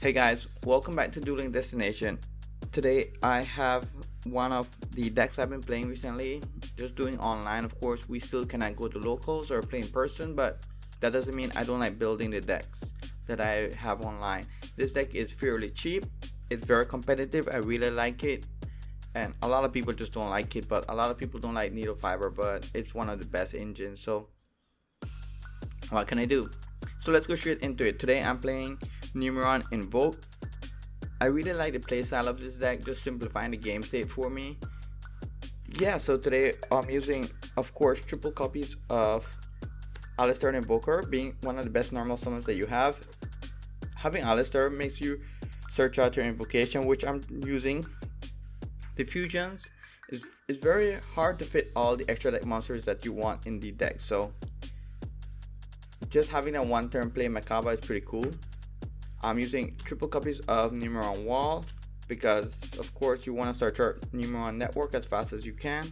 Hey guys, welcome back to Dueling Destination. Today I have one of the decks I've been playing recently, just doing online. Of course, we still cannot go to locals or play in person, but that doesn't mean I don't like building the decks that I have online. This deck is fairly cheap, it's very competitive, I really like it. And a lot of people just don't like it, but a lot of people don't like needle fiber, but it's one of the best engines, so what can I do? So let's go straight into it. Today I'm playing Numeron Invoke. I really like the playstyle of this deck, just simplifying the game state for me. Yeah, so today I'm using, of course, triple copies of Alistair and Invoker, being one of the best normal summons that you have. Having Alistair makes you search out your invocation, which I'm using. The fusions is very hard to fit all the extra deck monsters that you want in the deck, so just having that one turn play Makaba is pretty cool. I'm using triple copies of Numeron Wall because of course you want to start your Numeron network as fast as you can.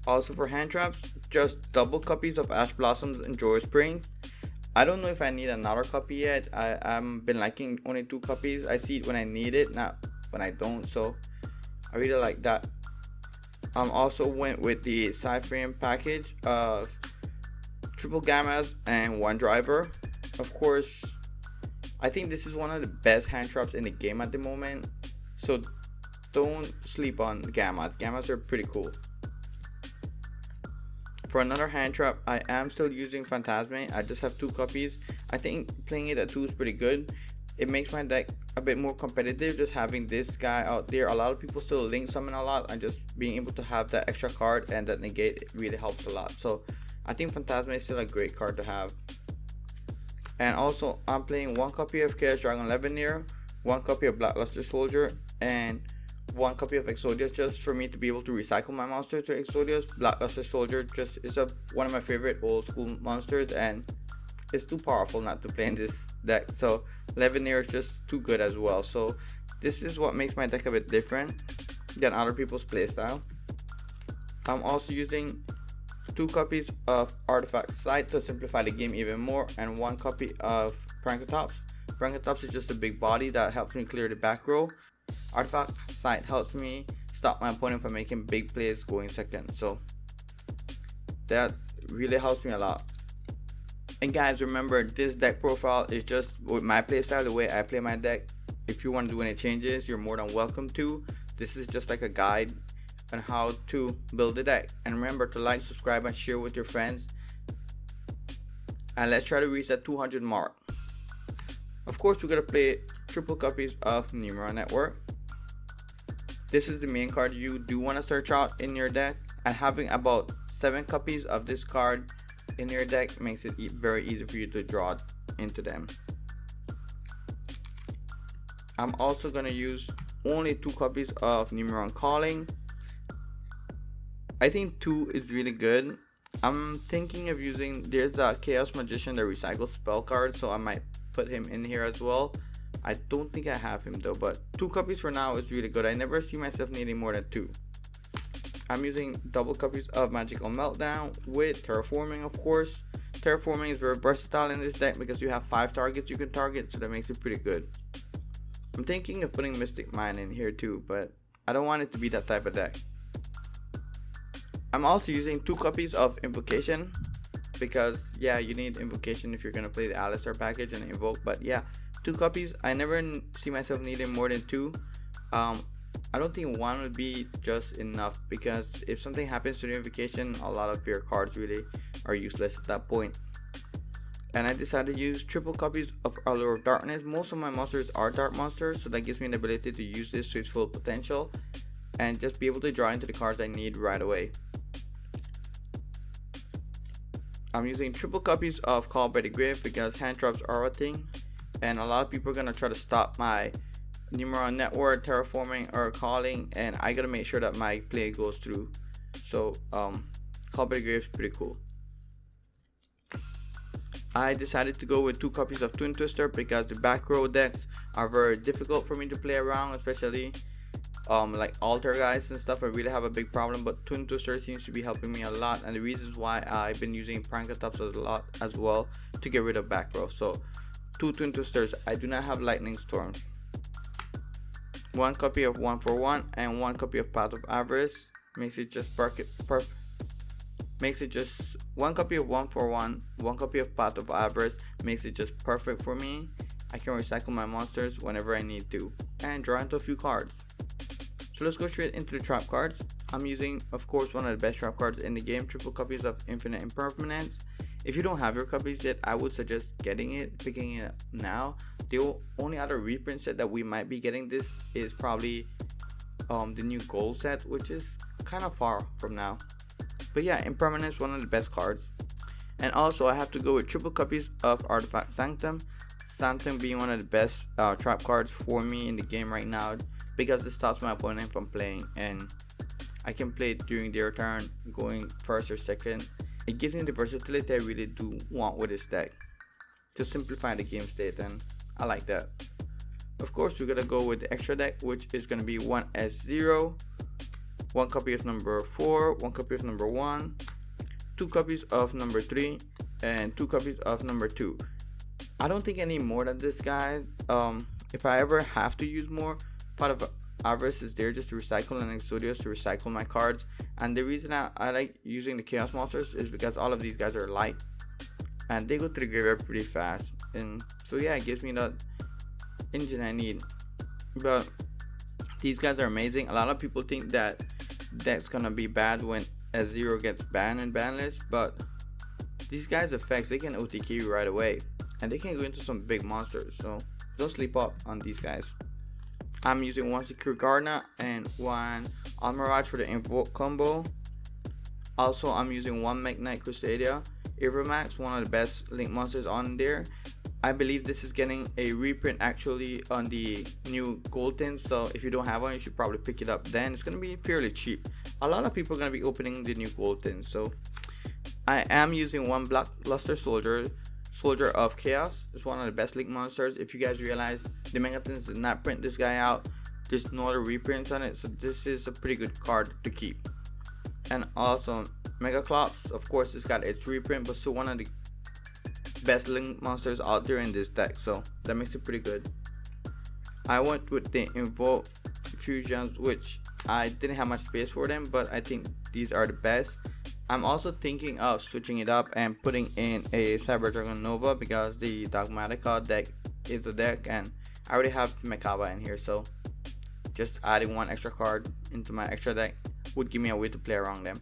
Also for hand traps, just double copies of Ash Blossoms and Joy Spring. I don't know if I need another copy yet. I've been liking only 2 copies. I see it when I need it, not when I don't, so I really like that. Also went with the Cypher package of triple gammas and 1 driver. Of course, I think this is one of the best hand traps in the game at the moment, so don't sleep on gammas. Gammas are pretty cool. For another hand trap, I am still using Phantasme. I just have 2 copies. I think playing it at 2 is pretty good. It makes my deck a bit more competitive just having this guy out there. A lot of people still link summon a lot, and just being able to have that extra card and that negate, it really helps a lot. So I think Phantasma is still a great card to have. And also I'm playing 1 copy of Chaos Dragon Leveneer, 1 copy of Blackluster Soldier, and 1 copy of Exodius, just for me to be able to recycle my monsters to Exodius. Blackluster Soldier just is one of my favorite old school monsters, and it's too powerful not to play in this deck. So Leveneer is just too good as well. So this is what makes my deck a bit different than other people's playstyle. I'm also using 2 copies of Artifact Sight to simplify the game even more, and 1 copy of Prankatops. Prankatops is just a big body that helps me clear the back row. Artifact Sight helps me stop my opponent from making big plays going second, so that really helps me a lot. And guys, remember, this deck profile is just with my playstyle, the way I play my deck. If you want to do any changes, you're more than welcome to. This is just like a guide on how to build the deck. And remember to like, subscribe, and share with your friends. And let's try to reach that 200 mark. Of course, we're gonna play triple copies of Numeron Network. This is the main card you do want to search out in your deck, and having about 7 copies of this card in your deck makes it very easy for you to draw into them. I'm also gonna use only 2 copies of Numeron Calling. I think 2 is really good. I'm thinking of using, there's a Chaos Magician that recycles spell cards, so I might put him in here as well. I don't think I have him though, but 2 copies for now is really good. I never see myself needing more than 2. I'm using double copies of Magical Meltdown with Terraforming, of course. Terraforming is very versatile in this deck because you have 5 targets you can target, so that makes it pretty good. I'm thinking of putting Mystic Mine in here too, but I don't want it to be that type of deck. I'm also using 2 copies of Invocation because yeah, you need Invocation if you're gonna play the Alistair package and Invoke. But yeah, 2 copies. I never see myself needing more than 2. I don't think 1 would be just enough, because if something happens to the Invocation, a lot of your cards really are useless at that point. And I decided to use triple copies of Allure of Darkness. Most of my monsters are dark monsters, so that gives me the ability to use this to its full potential and just be able to draw into the cards I need right away. I'm using triple copies of Call by the Grave because hand traps are a thing, and a lot of people are gonna try to stop my Numeron Network, Terraforming, or Calling, and I gotta make sure that my play goes through. So Call by the Grave is pretty cool. I decided to go with 2 copies of Twin Twister because the back row decks are very difficult for me to play around, especially like altar guys and stuff. I really have a big problem, but Twin Twister seems to be helping me a lot, and the reasons why I've been using Prankatops a lot as well to get rid of back row. So 2 Twin Twisters. I do not have Lightning Storms. 1 copy of 1 for 1 and 1 copy of Path of Avarice. Makes it just perfect. Makes it just 1 copy of 1 for 1, 1 copy of Path of Avarice. Makes it just perfect for me. I can recycle my monsters whenever I need to and draw into a few cards. So let's go straight into the trap cards. I'm using, of course, one of the best trap cards in the game, triple copies of Infinite Impermanence. If you don't have your copies yet, I would suggest getting it, picking it up now. The only other reprint set that we might be getting this is probably the new gold set, which is kind of far from now. But yeah, Impermanence, one of the best cards. And also I have to go with triple copies of Artifact Sanctum. Sanctum being one of the best trap cards for me in the game right now, because it stops my opponent from playing and I can play it during their turn, going first or second. It gives me the versatility I really do want with this deck to simplify the game state, and I like that. Of course, we're gonna go with the extra deck, which is gonna be 1S0, 1 copy of number 4, 1 copy of number 1, 2 copies of number 3, and 2 copies of number 2. I don't think I need more than this, guys. If I ever have to use more, Path of Avarice is there just to recycle, and Exodius to recycle my cards. And the reason I like using the Chaos Monsters is because all of these guys are light and they go to the graveyard pretty fast, and so yeah, it gives me the engine I need. But these guys are amazing. A lot of people think that that's gonna be bad when S0 gets banned in ban list, but these guys' effects, they can OTK you right away and they can go into some big monsters, so don't sleep up on these guys. I'm using 1 Secure Gardener and 1 Almirage for the Invoke combo. Also, I'm using 1 Magnite Crusadia. Evermax, one of the best link monsters on there. I believe this is getting a reprint actually on the new gold tin, so if you don't have one, you should probably pick it up then. It's going to be fairly cheap. A lot of people are going to be opening the new gold tin, so I am using 1 Blockluster Soldier of Chaos. It's one of the best link monsters. If you guys realize, the Megatons did not print this guy out. There's no other reprints on it, so this is a pretty good card to keep. And also Megaclops, of course, it's got its reprint, but still one of the best link monsters out there in this deck, so that makes it pretty good. I went with the Invoke fusions, which I didn't have much space for them, but I think these are the best. I'm also thinking of switching it up and putting in a Cyber Dragon Nova, because the Dogmatica deck is the deck and I already have Mekaba in here, so just adding 1 extra card into my extra deck would give me a way to play around them.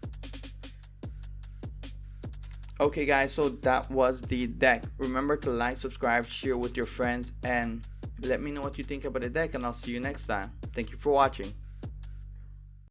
Okay guys, so that was the deck. Remember to like, subscribe, share with your friends, and let me know what you think about the deck, and I'll see you next time. Thank you for watching.